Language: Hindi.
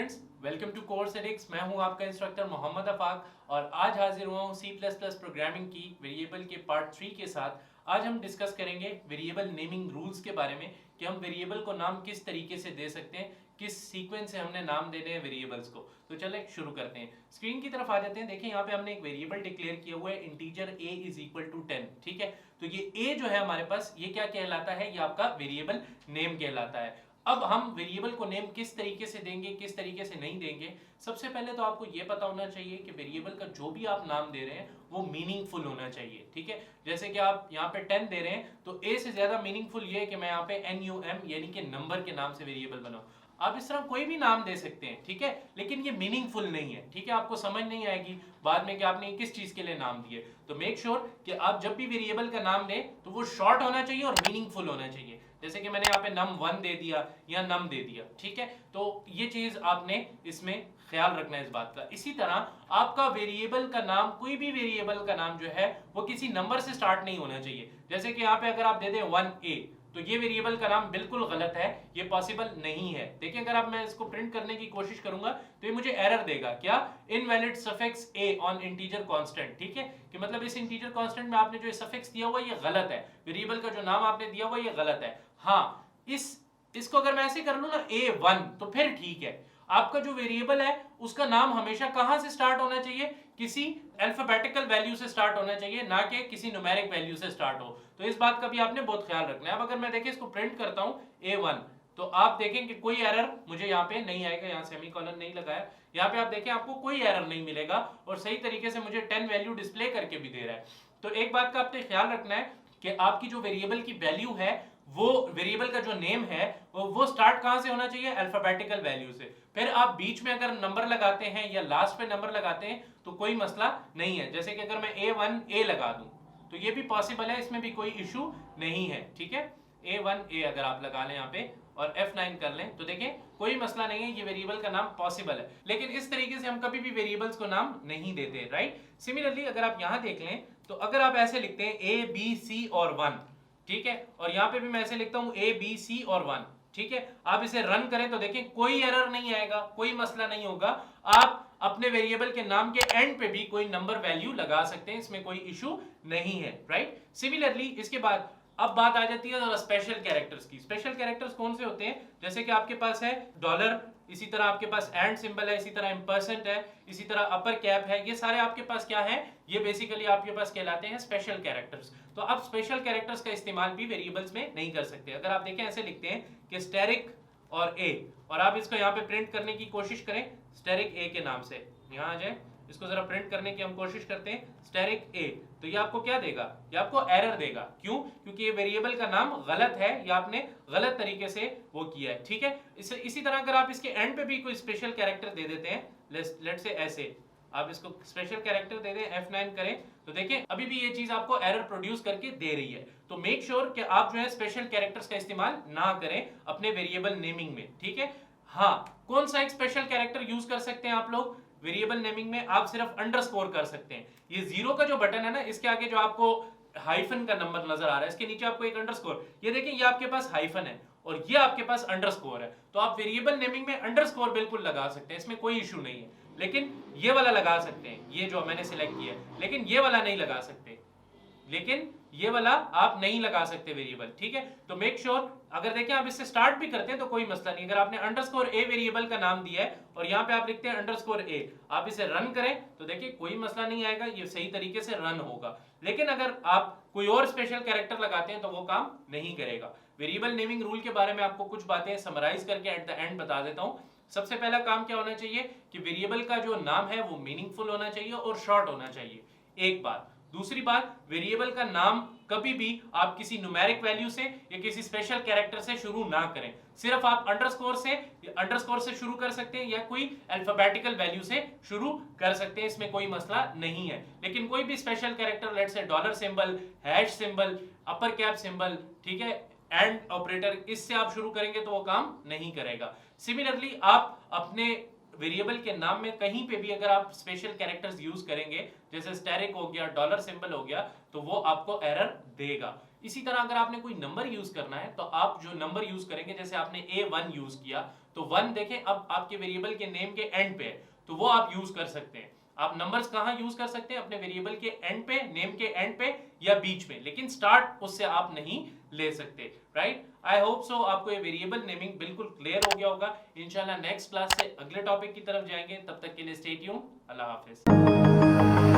Students, welcome to course Edix. मैं हूं आपका इंस्ट्रक्टर मोहम्मद अफाक और आज हाजिर हुआ हूं C++ प्रोग्रामिंग की वेरिएबल के पार्ट 3 के साथ। आज हम डिस्कस करेंगे वेरिएबल नेमिंग रूल्स के बारे में कि हम वेरिएबल को नाम किस तरीके से दे सकते हैं, किस सीक्वेंस से हमने नाम देने हैं वेरिएबल्स को। तो चलें शुरू करते हैं। स्क्रीन की तरफ आ जाते हैं। देखिए यहाँ पे हमने एक वेरिएबल डिक्लेयर किया हुआ है integer a is equal to 10। ठीक है, तो ये a जो है हमारे पास, ये क्या कहलाता है? ये आपका वेरिएबल नेम कहलाता है। अब हम वेरिएबल को नेम किस तरीके से देंगे, किस तरीके से नहीं देंगे। सबसे पहले तो आपको ये पता होना चाहिए कि वेरिएबल का जो भी आप नाम दे रहे हैं वो मीनिंगफुल होना चाहिए। ठीक है, जैसे कि आप यहाँ पे 10 दे रहे हैं तो a से ज्यादा मीनिंगफुल ये है कि मैं यहाँ पे NUM यानी कि नंबर के नाम से वेरिएबल बनाऊं। आप इस तरह कोई भी नाम दे सकते हैं, ठीक है, लेकिन ये मीनिंगफुल नहीं है। ठीक है, आपको समझ नहीं आएगी बाद में कि आपने किस चीज के लिए नाम दिए। तो मेक श्योर कि आप जब भी वेरिएबल का नाम दें तो वो शॉर्ट होना चाहिए और मीनिंगफुल होना चाहिए। जैसे कि मैंने यहाँ पे num1 दे दिया या num दे दिया। ठीक है, तो ये चीज आपने इसमें ख्याल रखना है इस बात का। इसी तरह आपका वेरिएबल का नाम, कोई भी वेरिएबल का नाम जो है वो किसी नंबर से स्टार्ट नहीं होना चाहिए। जैसे कि यहाँ पे अगर आप दे दें 1a तो ये वेरिएबल का नाम बिल्कुल गलत है, ये पॉसिबल नहीं है। देखिए अगर आप, मैं इसको प्रिंट करने की कोशिश करूंगा तो ये मुझे एरर देगा। क्या? Invalid suffix a on integer constant. ठीक है, कि मतलब इस इंटीजर कांस्टेंट में आपने जो सफिक्स दिया हुआ ये गलत है, वेरिएबल का जो नाम आपने दिया हुआ ये गलत है। हाँ, इसको अगर मैं ऐसे कर लूं ना a1 तो फिर ठीक है। आपका जो वेरिएबल है उसका नाम हमेशा कहां से स्टार्ट होना चाहिए? किसी अल्फाबेटिकल वैल्यू से स्टार्ट होना चाहिए, ना कि किसी न्यूमेरिक वैल्यू से स्टार्ट हो। तो इस बात का भी आपने बहुत ख्याल रखना है। अब अगर मैं देखिए इसको प्रिंट करता हूं a1 तो आप देखें कि कोई एरर मुझे यहाँ पे नहीं आएगा। यहाँ सेमीकोलन नहीं लगाया, यहाँ पे आप देखें आपको कोई एरर नहीं मिलेगा और सही तरीके से मुझे 10 वैल्यू डिस्प्ले करके भी दे रहा है। तो एक बात का आपने ख्याल रखना है कि आपकी जो वेरिएबल की वैल्यू है, वो वेरिएबल का जो नेम है वो स्टार्ट कहां से होना चाहिए? अल्फाबेटिकल वैल्यू से। फिर आप बीच में अगर नंबर लगाते हैं या लास्ट पे नंबर लगाते हैं तो कोई मसला नहीं है। जैसे कि अगर मैं A1A लगा दूं तो ये भी पॉसिबल है, इसमें भी कोई इशू नहीं है। ठीक है, A1A अगर आप लगा लें यहाँ पे और F9 कर लें तो देखें कोई मसला नहीं है, ये वेरिएबल का नाम पॉसिबल है। लेकिन इस तरीके से हम कभी भी वेरिएबल्स को नाम नहीं देते, राइट। सिमिलरली अगर आप यहाँ देख लें तो अगर आप ऐसे लिखते हैं A B C और 1, ठीक है, और यहाँ पे भी मैं ऐसे लिखता हूँ A B C और 1, ठीक है, आप इसे रन करें तो देखें कोई एरर नहीं आएगा, कोई मसला नहीं होगा। आप अपने वेरिएबल के नाम के एंड पे भी कोई नंबर वैल्यू लगा सकते हैं, इसमें कोई इशू नहीं है, राइट। सिमिलरली इसके बाद अब बात आ जाती है स्पेशल कैरेक्टर्स की। स्पेशल कैरेक्टर्स कौन से होते हैं? जैसे कि आपके पास है डॉलर, इसी तरह आपके पास एंड सिंबल है, इसी तरह एम्परसेंट है, इसी तरह अपर कैप है, ये सारे आपके पास क्या है? ये बेसिकली आपके पास कहलाते हैं स्पेशल कैरेक्टर्स। तो आप स्पेशल कैरेक्टर्स का इस्तेमाल भी वेरिएबल्स में नहीं कर सकते। अगर आप देखें ऐसे लिखते हैं कि स्टेरिक और a, और आप इसको यहाँ पे प्रिंट करने की कोशिश करें स्टेरिक a के नाम से, यहाँ आ जाए, इसको जरा प्रिंट करने की हम कोशिश करते हैं स्टेरिक a, तो ये आपको क्या देगा? ये आपको एरर देगा। क्यों? क्योंकि ये वेरिएबल का नाम गलत है या आपने गलत तरीके से वो किया है। ठीक है, इसी तरह अगर आप इसके एंड पे भी कोई स्पेशल कैरेक्टर दे देते हैं, लेट्स से ऐसे आप इसको स्पेशल कैरेक्टर दे दें, F9 करें तो देखें अभी भी ये चीज आपको एरर प्रोड्यूस करके दे रही है। तो मेक श्योर कि आप जो है स्पेशल कैरेक्टर्स का इस्तेमाल ना करें अपने वेरिएबल नेमिंग में। ठीक है, हाँ, कौन सा एक स्पेशल कैरेक्टर यूज कर सकते हैं आप लोग वेरिएबल नेमिंग में? आप सिर्फ अंडरस्कोर कर सकते हैं। ये जीरो का जो बटन है ना, इसके आगे जो आपको हाइफन का नंबर नजर आ रहा है, इसके नीचे आपको एक अंडरस्कोर, ये देखिए ये आपके पास हाइफन है और ये आपके पास अंडरस्कोर है। तो आप वेरिएबल नेमिंग में अंडरस्कोर बिल्कुल लगा सकते हैं, इसमें कोई इशू नहीं है। लेकिन ये वाला लगा सकते हैं, ये जो मैंने सिलेक्ट किया है, लेकिन ये वाला नहीं लगा सकते, लेकिन ये वाला आप नहीं लगा सकते वेरिएबल। ठीक है, तो मेक श्योर अगर देखें आप इससे स्टार्ट भी करते हैं तो कोई मसला नहीं। अगर आपने अंडरस्कोर a वेरिएबल का नाम दिया है और यहाँ पे आप लिखते हैं अंडरस्कोर a, आप इसे रन करें तो देखिए कोई मसला नहीं आएगा, ये सही तरीके से रन होगा। लेकिन अगर आप कोई और स्पेशल कैरेक्टर लगाते हैं तो वो काम नहीं करेगा। वेरिएबल नेमिंग रूल के बारे में आपको कुछ बातें समराइज करके एट द एंड बता देता हूँ। सबसे पहला काम क्या होना चाहिए कि वेरिएबल का जो नाम है वो मीनिंगफुल होना चाहिए और शॉर्ट होना चाहिए, एक बात। दूसरी बात, वेरिएबल का नाम कभी भी आप किसी न्यूमेरिक वैल्यू से या किसी स्पेशल कैरेक्टर से शुरू ना करें। सिर्फ आप अंडरस्कोर से शुरू कर सकते हैं या कोई अल्फाबेटिकल वैल्यू से शुरू कर सकते हैं, इसमें कोई मसला नहीं है। लेकिन कोई भी special character, let's say dollar symbol, hash symbol, upper cap symbol, ठीक है, एंड ऑपरेटर, इससे आप शुरू करेंगे तो वो काम नहीं करेगा। सिमिलरली आप अपने वेरिएबल के नाम में कहीं पे भी अगर आप स्पेशल कैरेक्टर्स यूज करेंगे, जैसे स्टेरिक हो गया, डॉलर सिंबल हो गया, तो वो आपको एरर देगा। इसी तरह अगर आपने कोई नंबर यूज करना है तो आप जो नंबर यूज करेंगे, जैसे आपने A1 यूज किया, तो 1 देखें अब आपके वेरिएबल के नेम के एंड पे है, तो वो आप यूज कर सकते हैं। आप नंबर्स कहां यूज कर सकते हैं? अपने वेरिएबल के एंड पे, नेम के एंड पे या बीच में, लेकिन स्टार्ट उससे आप नहीं ले सकते, राइट। आई होप सो आपको ये वेरिएबल नेमिंग बिल्कुल क्लियर हो गया होगा। इंशाल्लाह नेक्स्ट क्लास से अगले टॉपिक की तरफ जाएंगे, तब तक के लिए स्टे ट्यून्ड। अल्लाह हाफिज।